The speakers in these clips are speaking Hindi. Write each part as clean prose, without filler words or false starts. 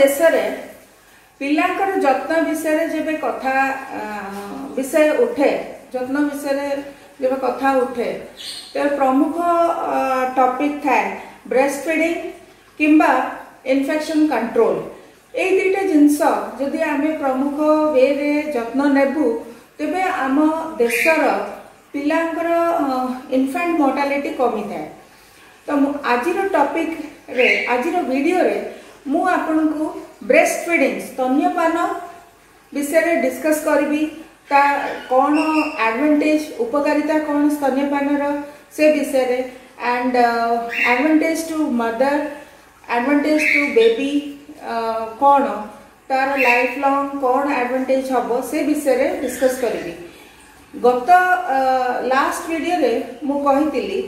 देश रे पिलांकर जत्न विषय जब कथा विषय उठे जत्न विषय जब कथा उठे तो प्रमुख टॉपिक थाए ब्रेस्ट फीडिंग किंबा इन्फेक्शन कंट्रोल। ये दुईटा जिनस जदि आम प्रमुख वे रे जत्न नेबू तेबे आम देशर पिलांकर इन्फेंट मोर्टालिटी कमी थाए। तो आज टॉपिक रे आज वीडियो रे मु आपन को ब्रेस्ट फीडिंग स्तन्यपान विषय डिस्कस करी ता कौन एडवांटेज उपकारिता कौन स्तन्यपान से विषय रे and advantage to mother advantage to baby कौन तार लाइफ लॉन्ग कौन एडवांटेज हम से विषय रे डिस्कस करी। गत लास्ट वीडियो रे मु कही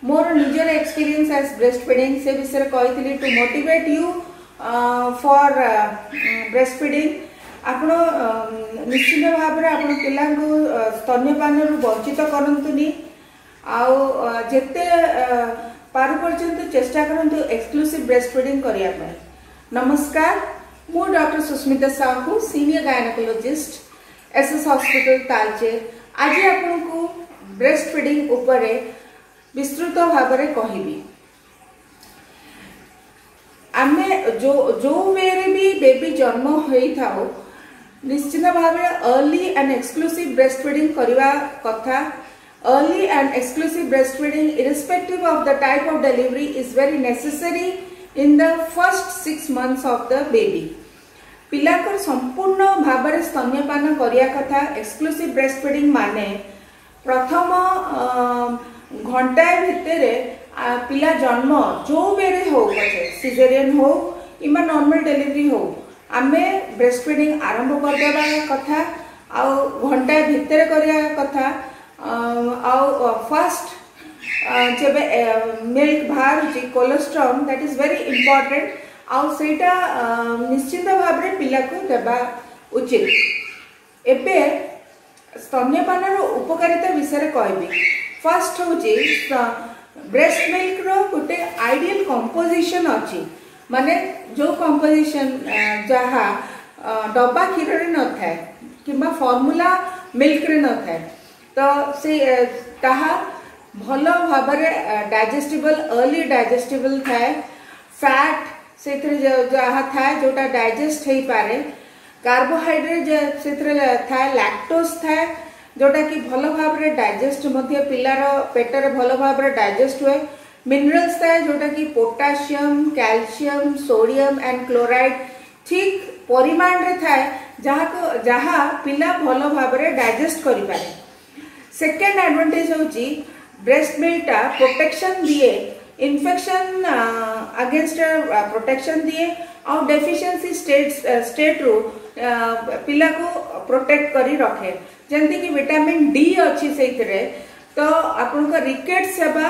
मोर निजर एक्सपीरियंस एज ब्रेस्ट फीडिंग से विषय कही to motivate you for breast feeding. आपण निश्चित भाव में आप पिला स्तन्यपान वंचित करतुनि आते पार पर्यंत चेष्टा करूँ एक्सक्लूसिव ब्रेस्ट फीडिंग करने। नमस्कार, मु doctor Susmita Sahu senior gynaecologist SS hospital Talcher. आज आपन को ब्रेस्ट फीडिंग उपरे विस्तृत भाव में कहबी। आमे जो वे भी बेबी जन्म होई थाओ निश्चित भाव में early and exclusive breast feeding करवा कथा। Early and exclusive breast feeding irrespective of the type of delivery is very necessary in the first 6 months of the baby. पिलाकर संपूर्ण भाव में स्तन्यपान करिया कथा। एक्सक्लूसिव ब्रेस्ट फीडिंग माने प्रथम घंटाए भितर पिला जन्म जो बेरे हो पछे सिजेरियन हो इमा नॉर्मल डिलीवरी हो आमे ब्रेस्ट फीडिंग आरंभ कर देबा कथा। आउ घंटाए भितर करिया कथा। आउ फर्स्ट जब मिल्क बाहर cholesterol that is very important. आउ सेटा निश्चित भाव में पिला को देबा उचित। एबे स्तन्यपान उपकारिता विषय कहबी। फर्स्ट होची ब्रेस्ट मिल्क रो गोटे आइडियल कंपोजिशन अच्छी माने जो कंपोजिशन जहा डब्बा क्षीर रे न थाए किंबा फॉर्मूला मिल्क रे न थाए तो से ताहा भल भाव में डाइजेस्टिबल अर्ली डाइजेस्टिबल थाए। फैट से जहाँ थाए जोटा डाइजेस्ट हो पारे। कार्बोहाइड्रेट से थाए लैक्टोज थाए जोटा कि भल भाव में डाइजेस्ट पिलार पेटर भल भाव में डाइजेस्ट हुए। मिनरल्स थाए जोटा कि potassium calcium sodium and chloride ठीक परिमाण रे थाए जहाँ पिला भल भाव में डाइजेस्ट करि पारे। सेकेंड एडवांटेज होची ब्रेस्ट मिल्क टा प्रोटेक्शन दिए इन्फेक्शन अगेंस्ट प्रोटेक्शन दिए और डेफिशिएंसी स्टेट रू पिला को प्रोटेक्ट करी रखे। जंती कि विटामिन डी अच्छी से तो आपन रिकेट सेवा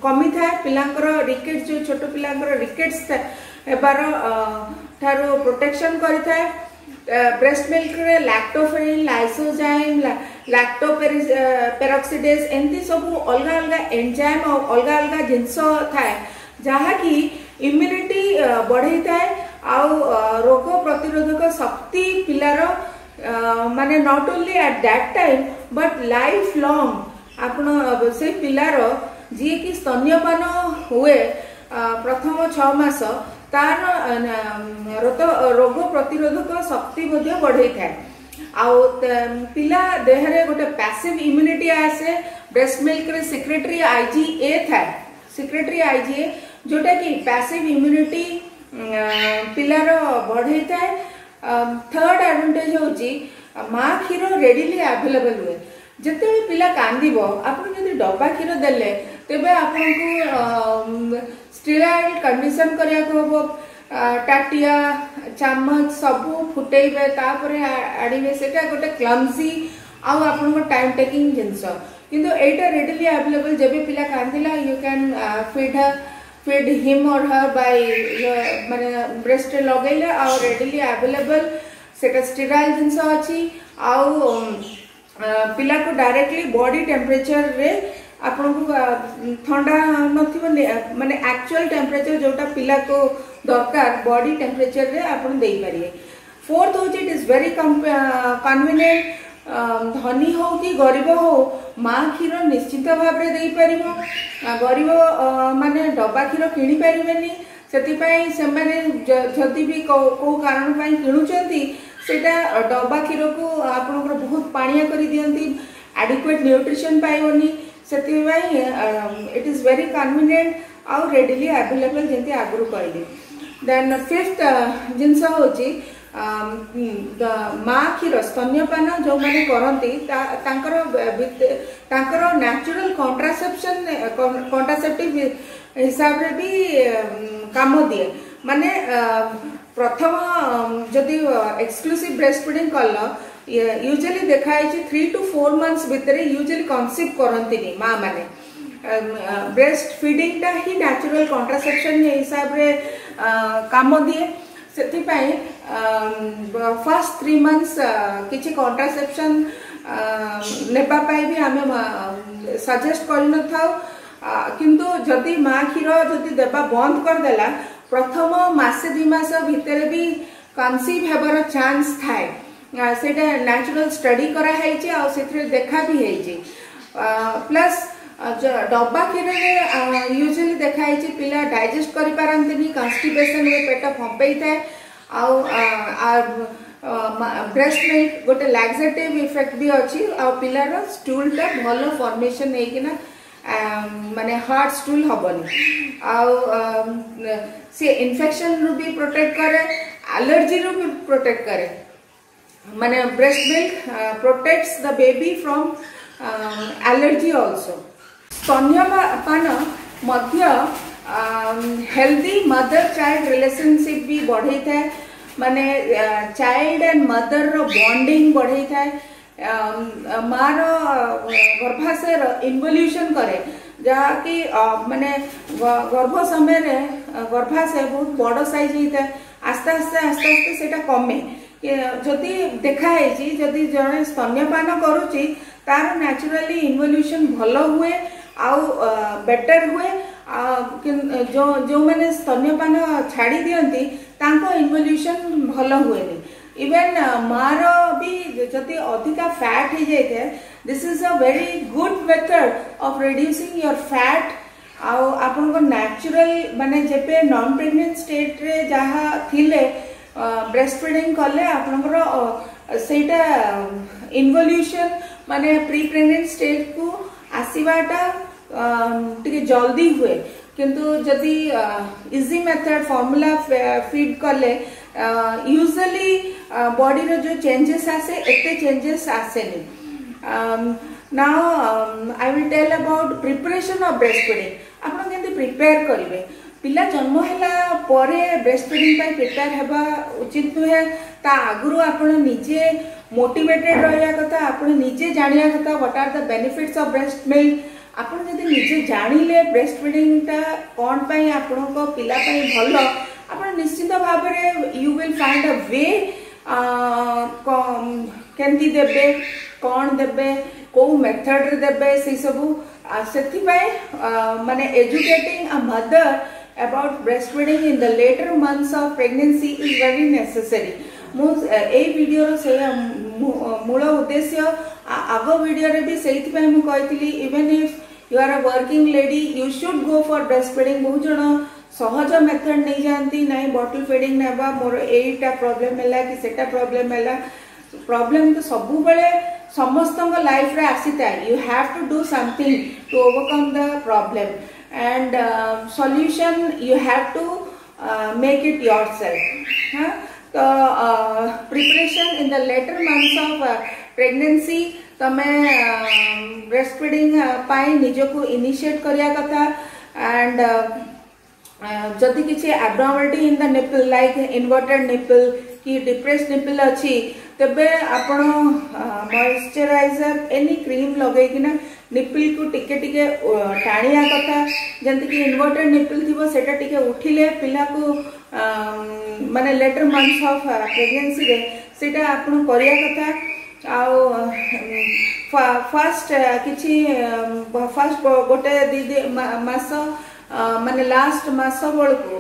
कमी थाए। पिलांकर रिकेट जो छोट पिलांकर रिकेट्स हेबार ठारो प्रोटेक्शन करि थाए। ब्रेस्ट मिल्क रे लैक्टोफेरिन लाइसोजाइम लैक्टोपेरोक्सिडेज एंती सब अलग अलग एंजाइम और अलग अलग जिनस थाए जहाँ कि इम्यूनिटी बढ़ई थाए। रोग प्रतिरोधक शक्ति पिलार माने not only at that time but life long आपण से पिलार जी की स्तन्यपान हुए प्रथम 6 मास तार रोग प्रतिरोधक शक्ति बढ़ई थाए। पिला देहरे गोटे पैसिव इम्यूनिटी आसे। ब्रेस्ट मिल्क रे सिक्रेटरी आईजीए थाए। सिक्रेटरी आईजीए जोटा कि पैसिव इम्यूनिटी पिलार बढ़ई थाए। थर्ड एडवांटेज होची माँ क्षीर रेडिली अवेलेबल हुए। जिते पिला कांदिबो आपन जदि डब्बा क्षीर देले तेबे आपन को स्टेराइल कंडीशन करिया को हबो। टाटिया चम्मच सबू फुटेबे तापरे आड़ीबे सेटा गोटे क्लमसी आउ आपन को टाइम टेकिंग जिंस किंतु एटा रेडिली अवेलेबल। जबे पिला कांदिला यू कैन फीड हिम और हर बाय माने ब्रेस्ट लगैले और रेडिली अवेलेबल सेटा स्टेराइल जिंस अछि। आउ पिला को डायरेक्टली बॉडी टेम्परेचर रे आपन को ठंडा नथिबो माने एक्चुअल टेम्परेचर जोटा पिला को दरकार बॉडी टेम्परेचर रे आपण देई पारिए। फोर्थ होची इट इज वेरी कन्वीनियंट, धनी हो कि गरीब हो माँ क्षीर निश्चित भाव में दे पार। गरीब माने डब्बा क्षीर किणी पारिबेनी, सेतिपाई सेमाने जदि भी को कारण पाई किणुचंती सेटा डब्बा क्षीर को आपनकर बहुत पानिया करी दियंती, एडिक्वेट न्यूट्रिशन पाइबनी, सेतिपाई इट इज वेरी कन्वीनियंट आउ रेडिली अवेलेबल जेंती आगुरु कहली। देन फिफ्थ जिनस होची माँ क्षीर स्तन्यपान जो मैंने करती नेचुरल कॉन्ट्रासेप्टिव हिसाब रे भी काम दिए। माने प्रथम जदि एक्सक्लूसिव ब्रेस्ट फीडिंग कल यूजुअली देखाई 3 to 4 months भितर यूजुअली कन्सीव करती माँ माने। ब्रेस्ट फीडिंग टा ही नेचुरल कॉन्ट्रासेप्शन हिसाब रे काम दिए। सेथिपाई फर्स्ट 3 months किछि कॉन्ट्रासेप्शन नेबा पाई भी आमे सजेस्ट कर न थाउ, किंतु जदि माँ क्षीर जदि देबा बंद कर देला प्रथम मासे 2 मास भितर भी कन्सीव हेबार चांस थाए। सेटा नेचुरल स्टडी करा हैछि आ सेथरे देखा भी हैछि। प्लस डब्बा क्षीर यूजुअली देखाई पिला डाइजेस्ट करि पारंतिनी, कन्स्टिपेशन रे पेट फंपेई थाए। ब्रेस्ट मिल्क गोटे लैक्सेटिव इफेक्ट भी अच्छी आ पिलार स्टूल टा भल फॉर्मेशन होइकिना माने हार्ड स्टूल हबनी। से इन्फेक्शन रू भी प्रोटेक्ट करे, एलर्जी रू भी प्रोटेक्ट करे। माने breast milk protects the baby from allergy also. स्तन्यपान मध्य हेल्दी मदर चाइल्ड रिलेशनशिप भी बढ़े थाए, माने चाइल्ड एंड मदर रो बॉन्डिंग बढ़े थाए। मार गर्भाशय इन्वोल्यूशन करे जहाँ कि माने गर्भ समय रे गर्भाशय बहुत बड़ साइज होता है। आस्ते आस्ते आस्ते आस्ते सेटा कमे। जदि देखा है जदि जड़े स्तन्यपान करुच्ची तार नेचुरली इन्वोल्यूशन भल हुए आउ बेटर हुए। जो मैंने स्तन्यपान छाड़ी दियंती तांको इन्वोल्यूशन भल हुएनी। इवन मार भी जदि अधिका फैट हो जाए this is a very good method of reducing your fat. आपन को नेचुरल माने जेबे नॉन प्रेग्नेंट स्टेट रे जहा थिले ब्रेस्ट फीडिंग कले आपनकर सेटा इन्वोल्यूशन माने प्री प्रेग्नेंट स्टेट को आसीबाटा टिके जल्दी हुए। किंतु जदि इजी मेथड फॉर्मूला फीड कले यूजुअली बॉडी रो जो चेंजेस आसे एते चेंजेस आसे नहीं। Now I will tell about preparation of breast feeding. आपण केंति प्रिपेयर करिवे पिला जन्म हैला परे ब्रेस्ट फीडिंग पाई प्रिपेयर हेबा उचित नुहे। ता आगुरु आपण निजे मोटिवेटेड रहया कथा, आपण निजे जानिया कथा what are the benefits of breast milk. आपण जदि निजे जानिले ब्रेस्ट फीडिंग ता कोन पाई आपण को पिला पाई भलो, आपण निश्चित भाव रे यू विल फाइंड अ वे केंति देबे कोन देबे को मेथड रे देबे से सब सेथि पाई माने educating a mother about breastfeeding in the later months of pregnancy is very necessary। मु ए वीडियो रो से मूल उद्देश्य आग वीडियो रे भी सेति पय मु कहतिली even if you are a working lady you should go for breastfeeding. बहुत जण सहज मेथड नहीं जानती नहीं बॉटल फीडिंग नेबा मोर एटा प्रॉब्लम हैला कि सेटा प्रॉब्लम हैला। प्रॉब्लम तो सब बेले समस्तक लाइफ रे आसीता। You have to do something to overcome the problem and solution you have to make it yourself। तो preparation in the later months of pregnancy तमे ब्रेस्ट फीडिंग पाई निजो को इनिशिएट करिया कथा। एंड जदि किछि abnormality in the nipple like inverted nipple कि डिप्रेस्ड निपल अछि तबे आपण मॉइस्चराइजर एनी क्रीम लगे कि ना निपल को टिके टिके टाणिया कथा। जंती कि इन्वर्टेड निपल थिबो सेटा टिके उठिले पिला को माने लेटर मंथ्स ऑफ प्रेगनेंसी रे सेटा आपण करिया कथा। आ फर्स्ट किछि फर्स्ट गोटे दी मास माने लास्ट मास बळको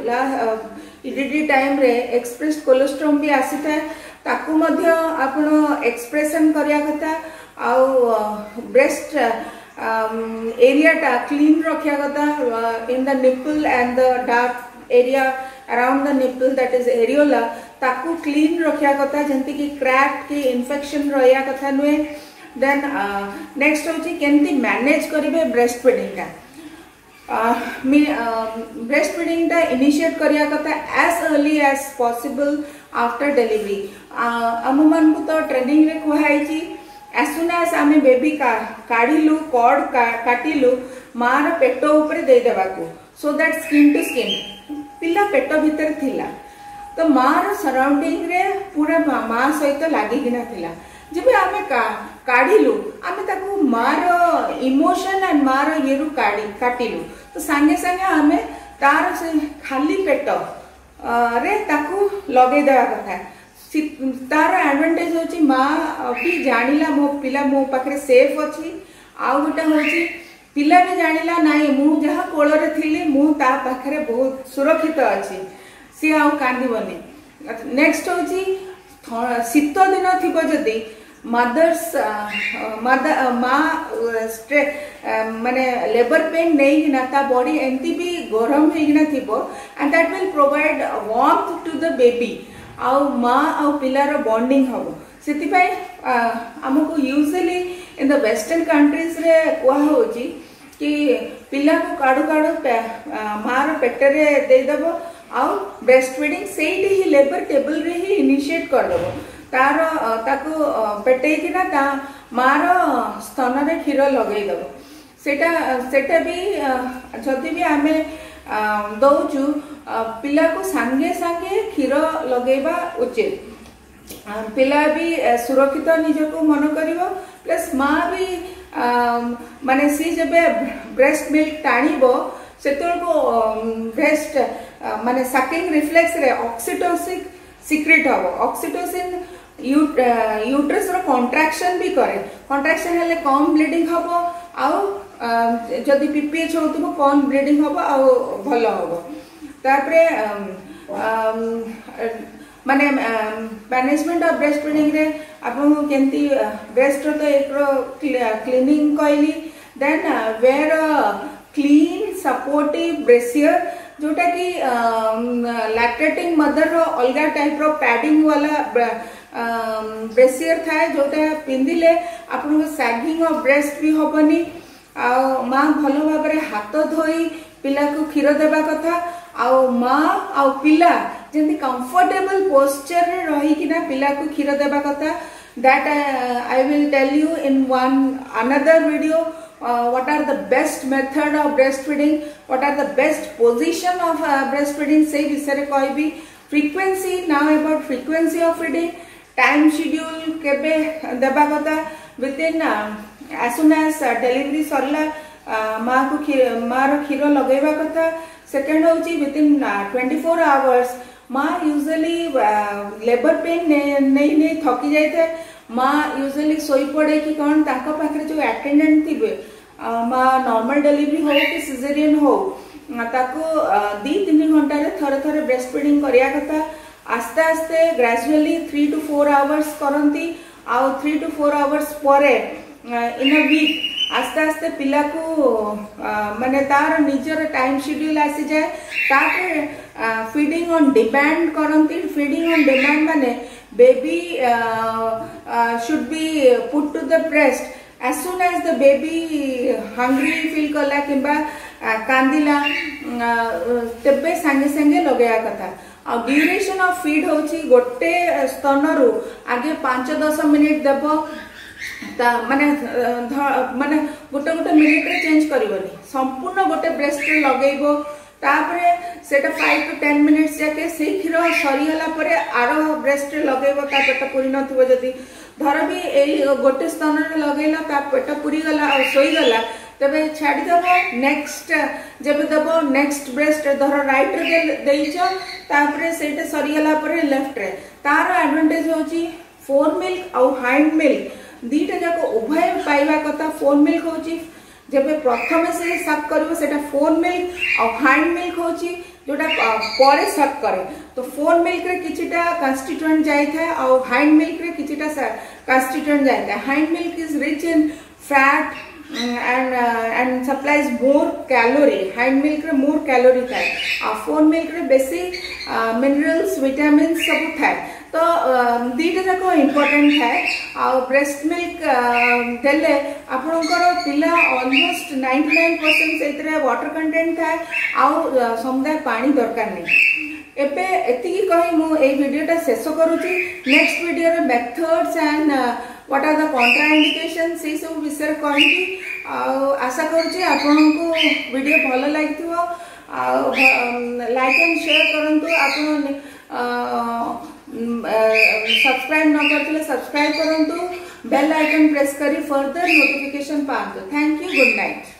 ईडीडी टाइम रे एक्सप्रेस कोलेस्ट्रॉम भी आसी था ताकू मध्य आपण एक्सप्रेशन करिया कथा आउ ब्रेस्ट एरिया टा क्लीन रखिया कथा in the nipple and the dark area around the nipple that is areola ताकू क्लीन रखिया कथा जंती की क्रैक की इन्फेक्शन रहिया कथा नुए। देन नेक्स्ट होची केमती मैनेज करिवे ब्रेस्ट फीडिंग टा ब्रेस्ट फीडिंग टा इनिशिएट करिया कथा as early as possible after delivery. आम मान को तो ट्रेनिंग रे कहैची एज सुन एज आमे बेबी काढिलु कॉर्ड काटिलु मार पेट ऊपर दे देबा को so that skin to skin पिला पेट भीतर थिला तो मार सराउंडिंग रे पूरा माँ सहित लागिना थिला जब आमे काढिलु आमे ताकू मार इमोशन एंड मार येरु काटिलु तो सांगे सांगे आमे तार से खाली पेट रे ताकू लगे देवा कथा तार एडवांटेज होची माँ भी जानिला मो पिला मो पाखरे सेफ अछि आउ गोटा होची पिला भी जानिला नाई मु जहा कोल रे थिली मु ता पाखरे बहुत सुरक्षित अछि सी आउ कांदिबनी। नेक्स्ट होची शीत दिन थिबो जदी मदर्स माँ माने लेबर पेन नहीं ना ता बॉडी एंती भी गरम होइना थिबो and that will provide warmth to the baby आउ माँ आउ पिलार बॉन्डिंग हम से आमको usually in the western countries रे कह होची कि पिला को काड़ू काड़ू मार पेटरे देदेव आउ ब्रेस्ट फीडिंग से ही लेबर टेबल रे ही इनिशिएट करदेव तार ताको पेटे किना ता मार स्तन रे क्षीर लगेदेव सेटा भी जदि भी आमे दौचु पिला को सांगे सांगे क्षीर लगेबा उचित पिला भी सुरक्षित निजको मन करिवो प्लस माँ भी माने सी जब ब्रेस्ट मिल्क टाणीबो सेतोल को ब्रेस्ट माने सकिंग रिफ्लेक्स रे ऑक्सीटोसिन सीक्रेट हबो ऑक्सीटोसिन यूट्रस रो कॉन्ट्रैक्शन भी करे कॉन्ट्रैक्शन हेले कम ब्लीडिंग हबो आउ जदि पीपीएच होतबो कम ब्लीडिंग हबो आउ भलो हबो तापरे माने मैनेजमेंट ऑफ ब्रेस्ट फीडिंग रे आपन केंती ब्रेस्ट तो एक क्लीनिंग कहली then wear clean supportive brassiere जोटा कि लैक्टेटिंग मदर रो अलगा टाइप रो पैडिंग वाला ब्रेसियर थाए जोटा पिंदिले आपन सैगिंग ऑफ ब्रेस्ट भी होबनी आ माँ भलो भाव हाथ धोई पिला को क्षीर देबा कथा आ माँ आ पिला जेंती कंफर्टेबल पोस्चर रे रही किना पिला को क्षीर देबा कथा that I will tell you in one another video what are the best method of breastfeeding, what are the best position of breastfeeding से विषय रे कहबी frequency now about frequency of feeding time schedule केबे देबा कथा within as soon as delivery सरला माँ को माँ रो क्षीर लगेबा कथा सेकंड होची within 24 hours माँ यूजुअली लेबर पेन नहीं थकी जाए माँ यूजुअली सोई पड़े कि कौन ताको पाखरे जो अटेंडेंट थिबे माँ नॉर्मल डिलीवरी हो कि सिजेरियन हो ताको 2-3 घंटा रे थरे थरे ब्रेस्ट फीडिंग करिया कथा आस्ते आस्ते ग्रेजुअली 3 to 4 आवर्स करंती आउ 3 to 4 आवर्स परे इन अ वीक आस्ते आस्ते पिला को माने तार निजर टाइम शेड्यूल आसी जाए ताके फीडिंग ऑन डिमांड करंती फीडिंग ऑन डिमांड माने baby should be put to the breast as soon as the baby hungry feel कला किंबा कांदिला तबे संगे संगे लगेया कथा आ ड्यूरेशन ऑफ फीड होची गोटे स्तन रु आगे 5-10 मिनिट देबो माने माने गोटे गोटे मिनिट रे चेंज करिवनी संपूर्ण गोटे ब्रेस्ट रे लगेइबो तापरे सेटा 5 to 10 मिनिट्स जाके से क्षीर सरीगला परे आरो ब्रेस्ट रे लगेइबो ता पेट पूरी नथिबो जदी धर भी एई गोटे स्तन रे लगेला ता पेट पूरी गला और सोई गला तबे छाडी दबो नेक्स्ट जब दबो नेक्स्ट ब्रेस्ट धर राइट रे देइचो तापरे सेटा सरीगला परे लेफ्ट रे तार एडवांटेज होची फोर मिल्क और हाइंड मिल्क दीटा जाको उभय पाइबा कथा फोर मिल्क होची जब प्रथम से साफ करिवो सेटा फोर मिल्क और हाइंड मिल्क होची जोटा परे सर्व करे तो फोर मिल्क रे किछिटा कंस्टिट्यूएंट जाई था और हाइंड मिल्क रे किछिटा कंस्टिट्यूएंट जाई था। Hind milk is rich in fat and supplies more calorie. Hind milk रे more calorie थाए और फोर मिल्क रे बेसी मिनरल्स विटामिन सब थाए। तो दीटा जाक इम्पोर्टेंट थाए और ब्रेस्ट मिल्क देले आपनकर पिला ऑलमोस्ट 99% सेतरे वाटर कंटेंट थाए और समुदाय पानी दरकार नहीं। एबे एतिकी कहि मु ए वीडियोटा शेष करूची। नेक्स्ट वीडियो रे methods and what are the contraindication से सब विषय कहि आशा करूची आपनको वीडियो भल लागिथिबो। लाइक एंड शेयर करंतु। आपन सब्सक्राइब न करथिले सब्सक्राइब करंतु। बेल आइकन प्रेस करी फर्दर नोटिफिकेशन पांतु। Thank you. Good night.